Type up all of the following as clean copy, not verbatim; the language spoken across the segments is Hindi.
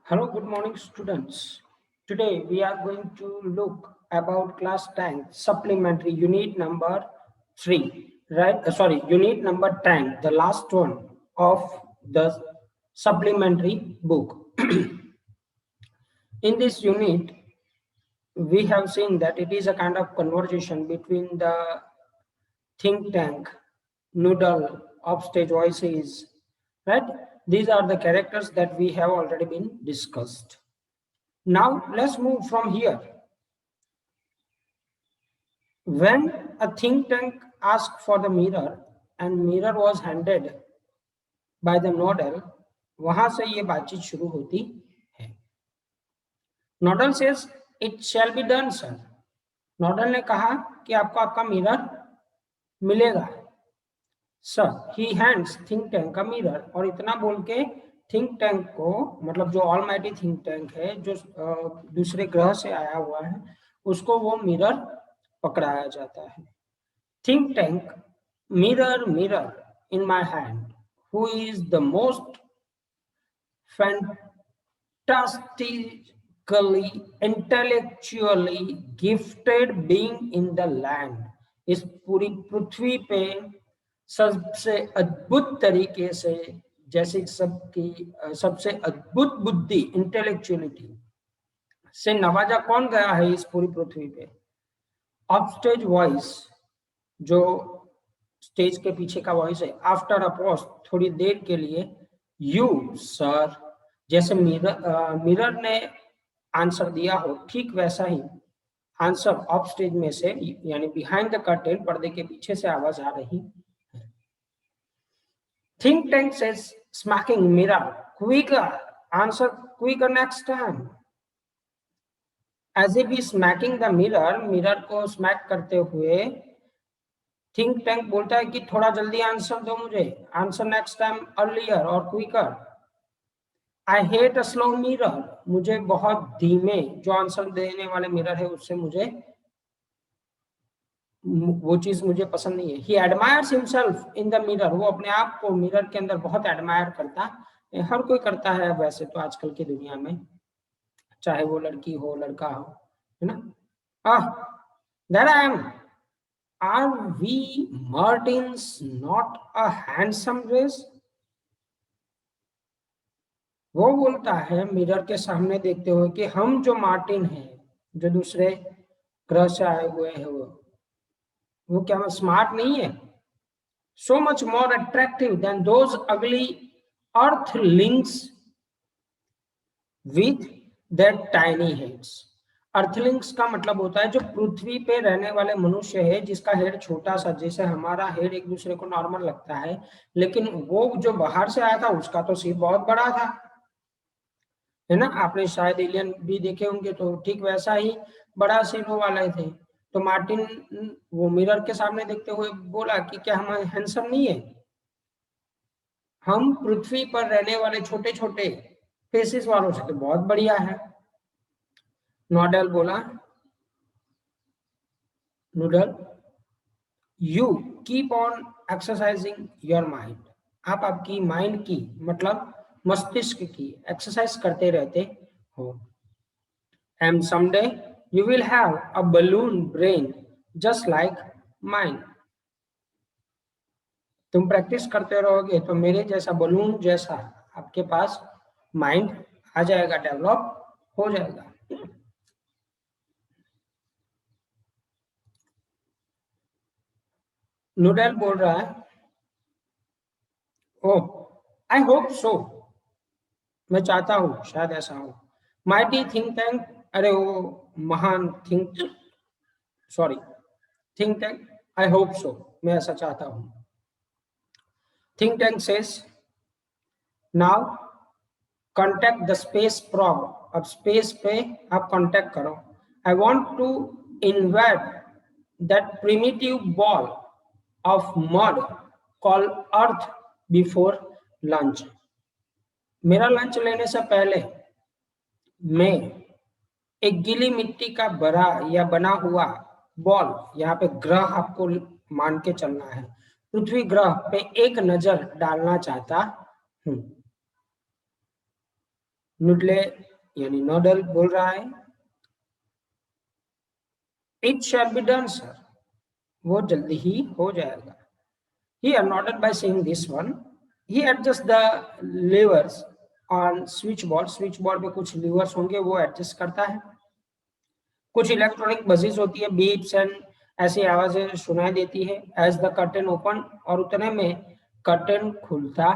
Hello, good morning, students. Today we are going to look about class 10 supplementary unit number 3, right? Unit number 10, the last one of the supplementary book. In this unit, we have seen that it is a kind of conversation between the think tank, noodle, upstage voices, right? These are the characters that we have already been discussed. Now let's move from here. When a think tank asked for the mirror and mirror was handed by the nodal, वहां से ये बातचीत शुरू होती है. Nodal says it shall be done sir. Nodal ने कहा कि आपको आपका मिरर मिलेगा. सर ही हैंड्स थिंक टैंक का मिरर. और इतना बोल के थिंक टैंक को, मतलब जो ऑलमाइटी थिंक टैंक है, जो दूसरे ग्रह से आया हुआ है, उसको वो मिरर पकड़ाया जाता है. Think tank, mirror mirror in my hand, who is the most fantastically intellectually gifted being in the land. इस पूरी पृथ्वी पे सबसे अद्भुत तरीके से, जैसे सबकी सबसे अद्भुत बुद्धि, इंटेलेक्चुअलिटी से नवाजा कौन गया है इस पूरी पृथ्वी पे? अपस्टेज वॉइस, जो स्टेज के पीछे का वॉइस है. आफ्टर अ पॉज, थोड़ी देर के लिए. यू सर, जैसे मिरर ने आंसर दिया हो, ठीक वैसा ही आंसर ऑफ स्टेज में से, यानी बिहाइंड द कर्टेन, पर्दे के पीछे से आवाज आ रही है. Think tank says smacking mirror, quicker answer, quicker next time. As if he smacking the mirror, mirror को स्मैक करते हुए थिंक टैंक बोलता है कि थोड़ा जल्दी आंसर दो मुझे, आंसर नेक्स्ट टाइम अर्लियर और quicker. I hate a slow mirror, मुझे बहुत धीमे जो आंसर देने वाले मिरर है उससे मुझे वो चीज मुझे पसंद नहीं है. He admires himself in the mirror, वो अपने आप को मिरर के अंदर बहुत एडमायर करता है. हर कोई करता है वैसे तो आजकल की दुनिया में, चाहे वो लड़की हो लड़का हो, है ना. There I am. Are we Martins not a handsome race? वो बोलता है मिरर के सामने देखते हुए कि हम जो मार्टिन हैं, जो दूसरे ग्रह से आए हुए हैं, वो क्या स्मार्ट नहीं है? So much more attractive than those ugly earthlings with their tiny heads. अर्थलिंक्स का मतलब होता है जो पृथ्वी पे रहने वाले मनुष्य है, जिसका हेड छोटा सा, जैसे हमारा हेड एक दूसरे को नॉर्मल लगता है, लेकिन वो जो बाहर से आया था उसका तो सिर बहुत बड़ा था, है ना. आपने शायद एलियन भी देखे होंगे, तो ठीक वैसा ही बड़ा सिर वाले थे. तो मार्टिन वो मिरर के सामने देखते हुए बोला कि क्या हम हैंडसम नहीं है? हम पृथ्वी पर रहने वाले छोटे छोटे फेसेस वालों से तो बहुत बढ़िया है. नोडल बोला, noodle, you keep on exercising your mind. आप आपकी माइंड की, मतलब मस्तिष्क की एक्सरसाइज करते रहते हो. And someday you will have a balloon brain just like mind. तुम प्रैक्टिस करते रहोगे तो मेरे जैसा बलून जैसा आपके पास माइंड आ जाएगा, डेवलप हो जाएगा. नूडल बोल रहा है, ओह आई होप सो, मैं चाहता हूं शायद ऐसा हो. माइटी थिंक टैंक, अरे वो महान think tank, I hope so, मैं ऐसा चाहता हूं. Think tank says now contact the space probe. अब स्पेस पे आप कॉन्टेक्ट करो. I want to invade that primitive ball of mud call Earth before lunch. मेरा लंच लेने से पहले मैं एक गीली मिट्टी का भरा या बना हुआ बॉल, यहाँ पे ग्रह आपको मान के चलना है, पृथ्वी ग्रह पे एक नजर डालना चाहता हूं. नुडले यानी नोडल बोल रहा है it shall be done sir, वो जल्दी ही हो जाएगा। Here noted by saying this one, he adjusts the levers on switchboard, switchboard पे कुछ levers होंगे वो adjust करता है। कुछ इलेक्ट्रॉनिक बजेस होती है, बीप्स एंड ऐसी आवाजें सुनाई देती है एज द कर्टेन ओपन, और उतने में कर्टेन खुलता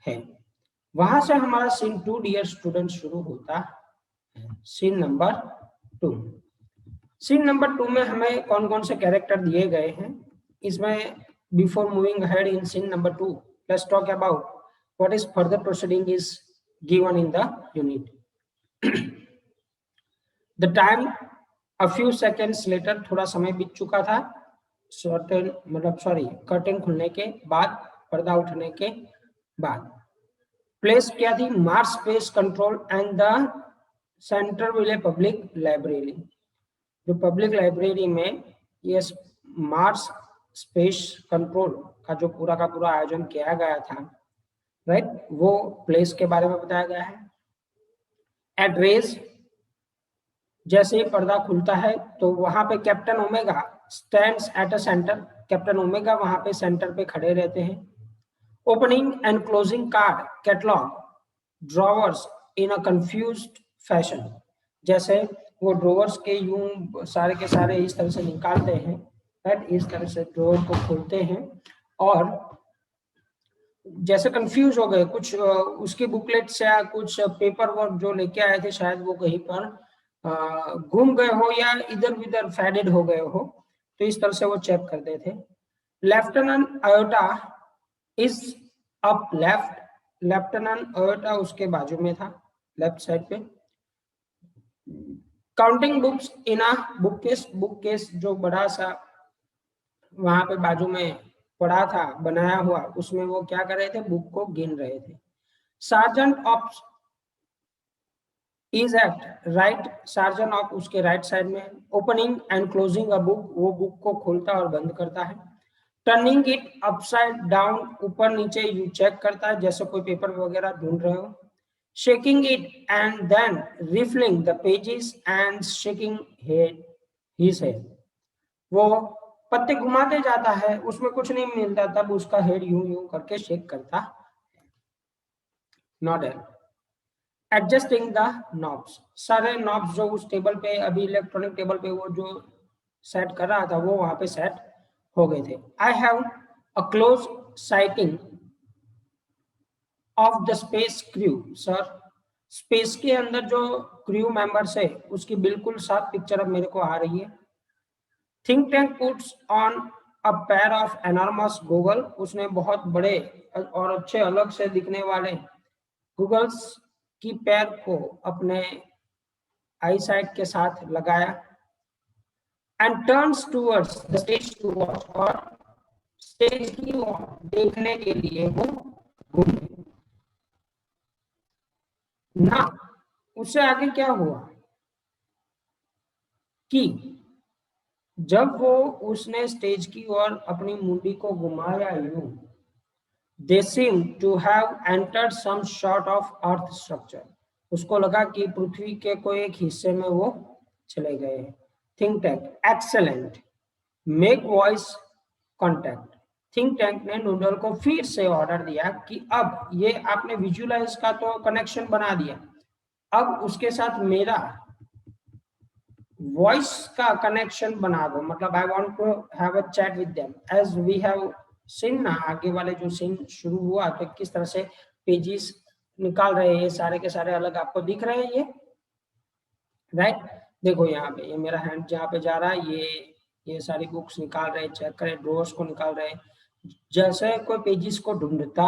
है। वहां से हमारा सीन 2 डियर स्टूडेंट शुरू होता है। Scene number 2। सीन नंबर 2 में हमें कौन कौन से कैरेक्टर दिए गए हैं इसमें। Before moving ahead in scene number 2, let's talk about what is further proceeding is given in the unit. The time a few seconds later, थोड़ा समय बीत चुका था कर्टेन खुलने के बाद, पर्दा उठने के बाद। प्लेस क्या थी? Mars space control and the Centerville public library. जो पब्लिक लाइब्रेरी में ये मार्स स्पेस कंट्रोल का जो पूरा का पूरा आयोजन किया गया था, राइट, वो प्लेस के बारे में बताया गया है। एड्रेस, जैसे ही पर्दा खुलता है तो वहां पे captain omega stands at a centre, captain omega वहां पे सेंटर पे खड़े रहते हैं। Opening and closing card catalogue drawers in a confused fashion, जैसे वो ड्रॉवर्स के यूं सारे के सारे इस तरह से निकालते हैं, राइट, इस तरह से ड्रॉवर को खोलते हैं और जैसे कंफ्यूज हो गए, कुछ उसकी बुकलेट्स या कुछ पेपर वर्क जो लेके आए थे शायद वो कहीं पर घूम गए हो या इधर उधर फेडेड हो गए हो, तो इस तरह से वो चेक करते थे। Lieutenant iota is up left, lieutenant iota उसके बाजू में था, लेफ्ट साइड पे। काउंटिंग बुक्स इन अ बुककेस, बुककेस जो बड़ा सा वहां पे बाजू में पड़ा था बनाया हुआ, उसमें वो क्या कर रहे थे? बुक को गिन रहे थे। Sergeant Oop is at right, sergeant Oop उसके राइट साइड में। Opening and closing a book, वो बुक को खोलता और बंद करता है। टर्निंग इट अपसाइड डाउन, ऊपर नीचे यू चेक करता है जैसे कोई पेपर वगैरह ढूंढ रहे हो। Shaking it and then riffling the pages and shaking head his head, वो पत्ते घुमाते जाता है, उसमें कुछ नहीं मिलता, तब उसका हेड यूं यूं करके शेक करता। नॉडेल एडजस्टिंग द नॉब्स, सारे नॉब्स जो उस टेबल पे अभी इलेक्ट्रॉनिक टेबल पे वो जो सेट कर रहा था वो वहां पे सेट हो गए थे। I have a close sighting of the space crew, sir space के अंदर जो क्रू मेंबर्स है उसकी बिल्कुल साफ पिक्चर अब मेरे को आ रही है। Think tank puts on a pair of enormous Google, उसने बहुत बड़े और अच्छे अलग से दिखने वाले गूगल्स की पैर को अपने आई साइट के साथ लगाया। And turns towards the stage to watch, और स्टेज की ओर देखने के लिए वो घूमे ना। उससे आगे क्या हुआ कि जब वो उसने स्टेज की ओर अपनी मुंडी को घुमाया यूं, they seem to have entered some sort of earth structure, उसको लगा कि पृथ्वी के कोई एक हिस्से में वो चले गए हैं। Think tank excellent, make voice contact, think Tank ने नूडल को फिर से ऑर्डर दिया कि अब ये आपने विजुअलाइज का तो कनेक्शन बना दिया, अब उसके साथ मेरा वॉइस का कनेक्शन बना दो, मतलब I want to have a chat with them as we have seen ना। आगे वाले जो सीन शुरू हुआ तो किस तरह से पेजेस निकाल रहे हैं, सारे के सारे अलग आपको दिख रहे हैं ये, राइट। देखो यहाँ पे ये मेरा हैंड जहाँ पे जा रहा है, ये सारी बुक्स निकाल रहे, चेक करें, ड्रॉर्स को निकाल रहे जैसे कोई पेजेस को ढूंढता,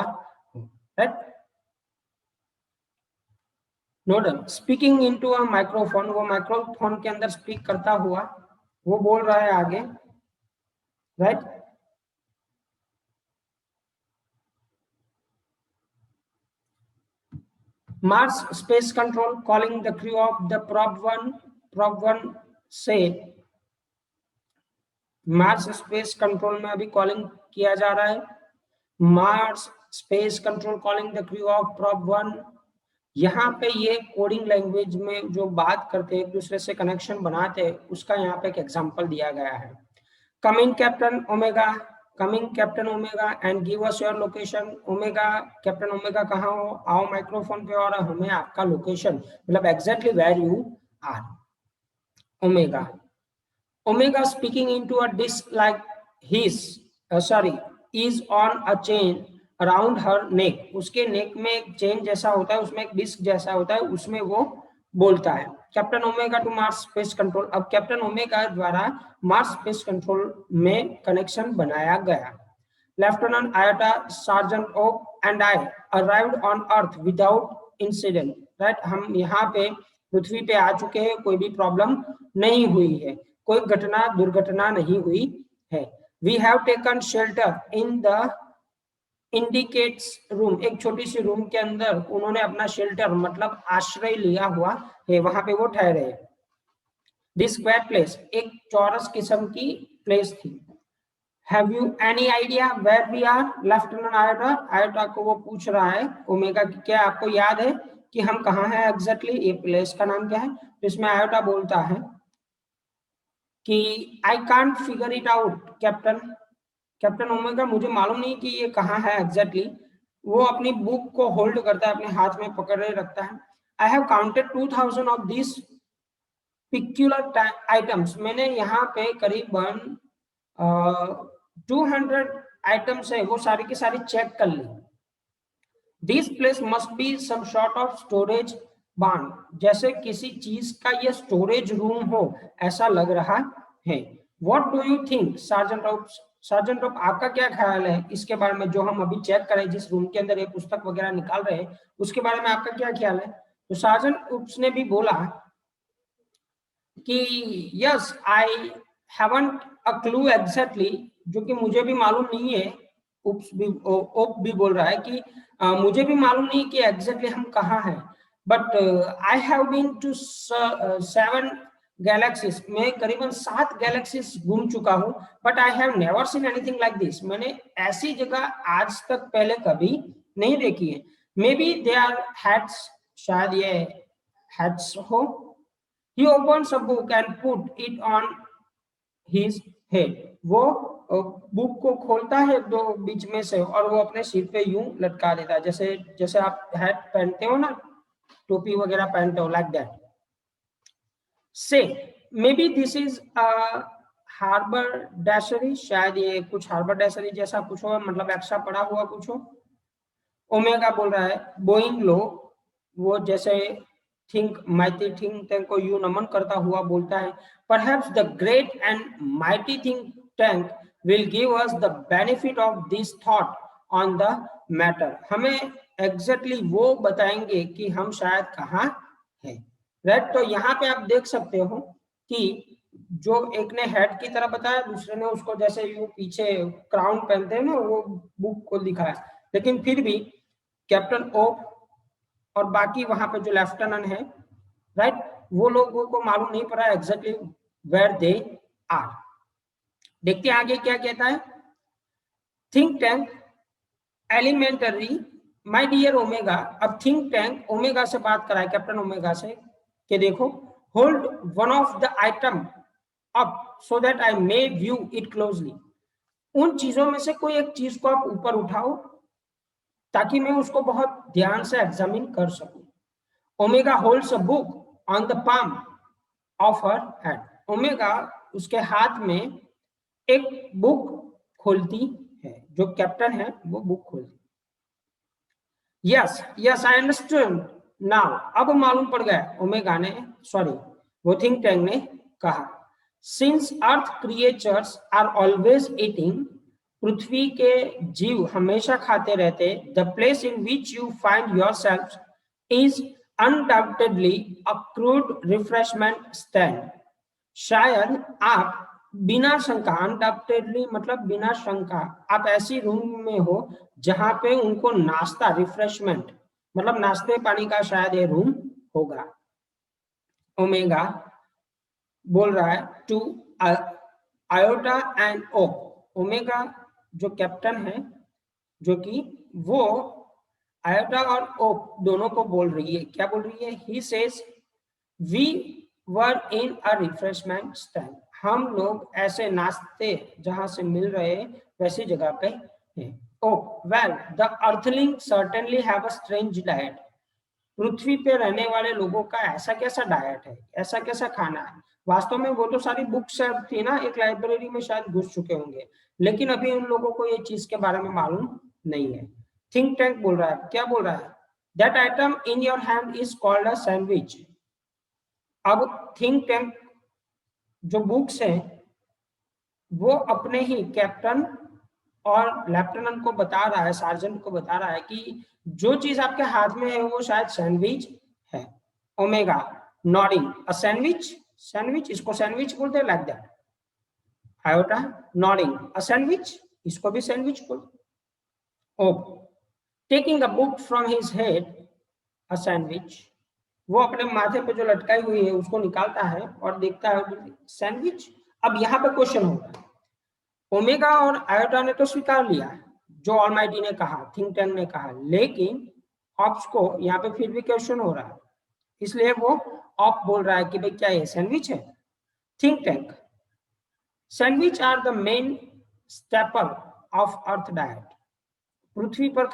right. Nodal speaking into a microphone, वो माइक्रोफोन के अंदर स्पीक करता हुआ वो बोल रहा है आगे, right. Mars Space Control calling the crew of the Prop 1 said, Mars space control में अभी कॉलिंग किया जा रहा है। Mars space control calling the crew of Prop 1 यहाँ पे ये कोडिंग लैंग्वेज में जो बात करते हैं, एक दूसरे से कनेक्शन बनाते हैं, उसका यहाँ पे एक एग्जांपल दिया गया है। Coming captain omega, coming captain omega and give us your location. Omega, captain omega कहाँ हो, आओ माइक्रोफोन पे और हमें आपका लोकेशन, मतलब exactly where you are. Omega, Omega speaking into a disc like is on a chain around her neck. उसके नेक में एक चेन जैसा होता है, उसमें एक डिस्क जैसा होता है, उसमें वो बोलता है। Captain Omega to Mars space control. अब कैप्टन ओमेगा द्वारा मार्स स्पेस कंट्रोल में कनेक्शन बनाया गया। Lieutenant Iota, sergeant Oop and I arrived on Earth without incident. Right, हम यहाँ पे पृथ्वी पे आ चुके हैं, कोई भी प्रॉब्लम नहीं हुई है, कोई घटना दुर्घटना नहीं हुई है। We have taken shelter in the indicates room. एक छोटी सी रूम के अंदर उन्होंने अपना शेल्टर मतलब आश्रय लिया हुआ है, वहां पे वो ठहरे। दिस स्क्वायर प्लेस, एक चौरस किस्म की प्लेस थी। Have you any idea where we are, lieutenant Iota. Iota को वो पूछ रहा है ओमेगा की, क्या आपको याद है कि हम कहाँ हैं एग्जैक्टली, ये प्लेस का नाम क्या है। तो इसमें आयोटा बोलता है कि I can't figure it out captain. Captain omega, मुझे मालूम नहीं कि ये कहाँ है एग्जैक्टली। वो अपनी बुक को होल्ड करता है, अपने हाथ में पकड़े रखता है। I have counted 2000 of this peculiar items. मैंने यहाँ पे करीबन 200 आइटम्स है, वो सारी की सारी चेक कर ली। This place must be some sort of storage barn, जैसे किसी चीज का ये स्टोरेज रूम हो ऐसा लग रहा है। What do you think sergeant of, sergeant of आपका क्या ख्याल है इसके बारे में, जो हम अभी चेक करें, जिस रूम के अंदर ये पुस्तक वगैरह निकाल रहे हैं, उसके बारे में आपका क्या ख्याल है। तो सार्जेंट उप्स ने भी बोला कि yes I haven't a clue exactly, जो कि मुझे भी मालूम नहीं है। उप्स भी, ओप भी बोल रहा है कि मुझे भी मालूम नहीं कि एग्जैक्टली हम कहाँ हैं, but I have been to 7 galaxies. मैं करीबन 7 गैलेक्सीज घूम चुका हूँ, but I have never seen anything like this. मैंने ऐसी जगह आज तक पहले कभी नहीं देखी है। Maybe they are hats, शायद ये हैट्स हो। He opens a book and put it on his head. वो बुक को खोलता है दो बीच में से और वो अपने सिर पे यूं लटका देता है, जैसे जैसे आप हैट पहनते हो ना, टोपी वगैरह पहनते हो, लाइक दैट। से may be this is harbour डैशरी, शायद ये कुछ हार्बर डैशरी जैसा कुछ हो, मतलब एक्स्ट्रा पड़ा हुआ कुछ हो। ओमेगा बोल रहा है बोइंग लो, वो जैसे थिंक माइटी थिंक टैंक को यू नमन करता हुआ बोलता है। Perhaps the great and mighty think tank will give us the benefit of this thought on the matter. हमें एग्जैक्टली वो बताएंगे कि हम शायद कहाँ हैं। राइट, तो यहाँ पे आप देख सकते हो कि जो एक ने हेड की तरह बताया, दूसरे ने उसको जैसे यू पीछे क्राउन पहनते हैं ना, वो बुक को दिखाया। लेकिन फिर भी कैप्टन ओक और बाकी वहां पे जो लेफ्टिनेंट है, राइट, वो लोगों को मालूम नहीं पड़ा एग्जैक्टली वेयर दे आर। देखते हैं आगे क्या कहता है। Think tank elementary my dear Omega. अब थिंक टैंक ओमेगा से बात कराए, कैप्टन ओमेगा से, कि देखो hold one of the item up so that I may view it closely. उन चीजों में से कोई एक चीज को आप ऊपर उठाओ ताकि मैं उसको बहुत ध्यान से एग्जामिन कर सकूं। Omega holds a book on the palm of her hand. Omega उसके हाथ में एक बुक खोलती है, जो कैप्टन है वो बुक खोलती। Yes yes I understand now, अब मालूम पड़ गया, ओमेगा ने, सॉरी वो थिंक टैंक ने कहा। Since earth creatures are always eating, पृथ्वी के जीव हमेशा खाते रहते, the place in which you find yourself is undoubtedly a crude refreshment stand. शायद आप बिना शंका, अनडाउटेडली मतलब बिना शंका, आप ऐसी रूम में हो जहां पे उनको नाश्ता, रिफ्रेशमेंट मतलब नाश्ते पानी का शायद ये रूम होगा। ओमेगा बोल रहा है to iota and oak. Omega जो कैप्टन है, जो कि वो आयोटा और ओक दोनों को बोल रही है, क्या बोल रही है? He says we were in a refreshment stand, हम लोग ऐसे नाश्ते जहां से मिल रहे वैसी जगह पे हैं। Okay well the earthling certainly have a strange diet, पृथ्वी पे रहने वाले लोगों का ऐसा कैसा डाइट है, ऐसा कैसा खाना है। वास्तव में वो तो सारी बुक्स थी ना, एक लाइब्रेरी में शायद घुस चुके होंगे, लेकिन अभी उन लोगों को ये चीज के बारे में मालूम नहीं है। थिंक टैंक बोल रहा है, क्या बोल रहा है? That item in your hand is called a sandwich. अब थिंक टैंक जो बुक्स है वो अपने ही कैप्टन और लेफ्टिनेंट को बता रहा है, सार्जेंट को बता रहा है कि जो चीज आपके हाथ में है वो शायद सैंडविच है। Omega nodding a sandwich, sandwich इसको सैंडविच बोलते हैं, like that. Iota nodding a sandwich, इसको भी सैंडविच बोलते। O taking a book from his head a sandwich, वो अपने माथे पे जो लटकाई हुई है उसको निकालता है और देखता है सैंडविच। अब यहाँ पे क्वेश्चन होगा, ओमेगा और आयोटा ने तो स्वीकार लिया जो ऑलमाइटी ने कहा, थिंक टैंक ने कहा, लेकिन ऑप्स को यहाँ पे फिर भी क्वेश्चन हो रहा है, इसलिए वो ऑप बोल रहा है कि भाई क्या ये सैंडविच है? Think Tank sandwich are the main staple of earth diet, पृथ्वी पर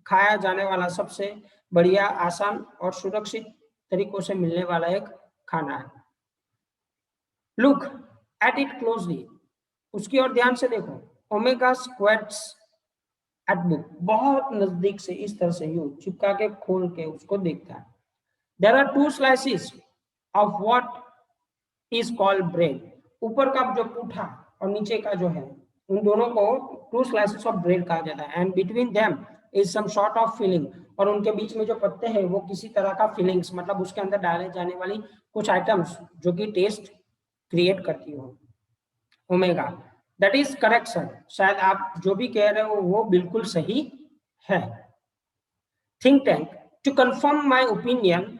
खाया जाने वाला सबसे बढ़िया, आसान और सुरक्षित तरीकों से मिलने वाला एक खाना है। लुक एट इट क्लोजली, उसकी ओर ध्यान से देखो। ओमेगा स्क्वेट्स एट बुक, बहुत नजदीक से इस तरह से यूं चिपका के खोल के उसको देखता है। There are two slices of what is called bread, ऊपर का जो पूठा और नीचे का जो है उन दोनों को टू स्लाइसेस ऑफ ब्रेड कहा जाता है। And between them is some sort of filling, और उनके बीच में जो पत्ते हैं वो किसी तरह का फिलिंग्स, मतलब उसके अंदर डाले जाने वाली कुछ आइटम्स जो कि टेस्ट क्रिएट करती हो। Omega that is correct sir, शायद आप जो भी कह रहे हो वो बिल्कुल सही है। Think tank to confirm my opinion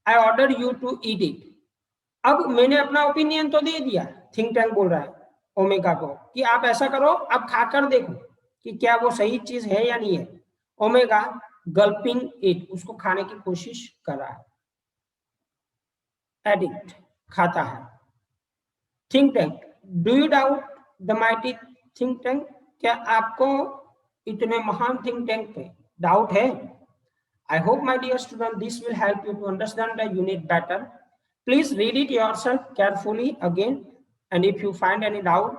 I order you to eat it, अब मैंने अपना ओपिनियन तो दे दिया, थिंक टैंक बोल रहा है ओमेगा को कि आप ऐसा करो, अब खाकर देखो कि क्या वो सही चीज है या नहीं है। ओमेगा गल्पिंग इट, उसको खाने की कोशिश कर रहा है। एडिक्ट खाता है। Think tank do you doubt the mighty think tank, क्या आपको इतने महान थिंक टैंक पे डाउट है? I hope, my dear student, this will help you to understand the unit better. Please read it yourself carefully again, and if you find any doubt,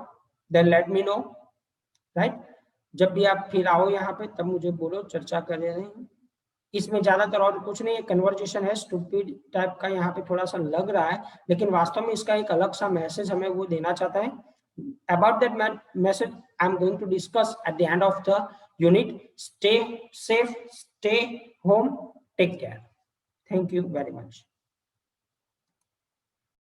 then let me know. Right? जब भी आप फिर आओ यहाँ पे तब मुझे बोलो, चर्चा कर रहे हैं। इसमें ज्यादातर और कुछ नहीं है, कन्वर्जेशन है, स्टूपिड टाइप का यहाँ पे थोड़ा सा लग रहा है, लेकिन वास्तव में इसका एक अलग सा मैसेज हमें वो देना चाहता है। About that message, I'm going to discuss at the end of the unit. Stay safe, stay home, take care. Thank you very much.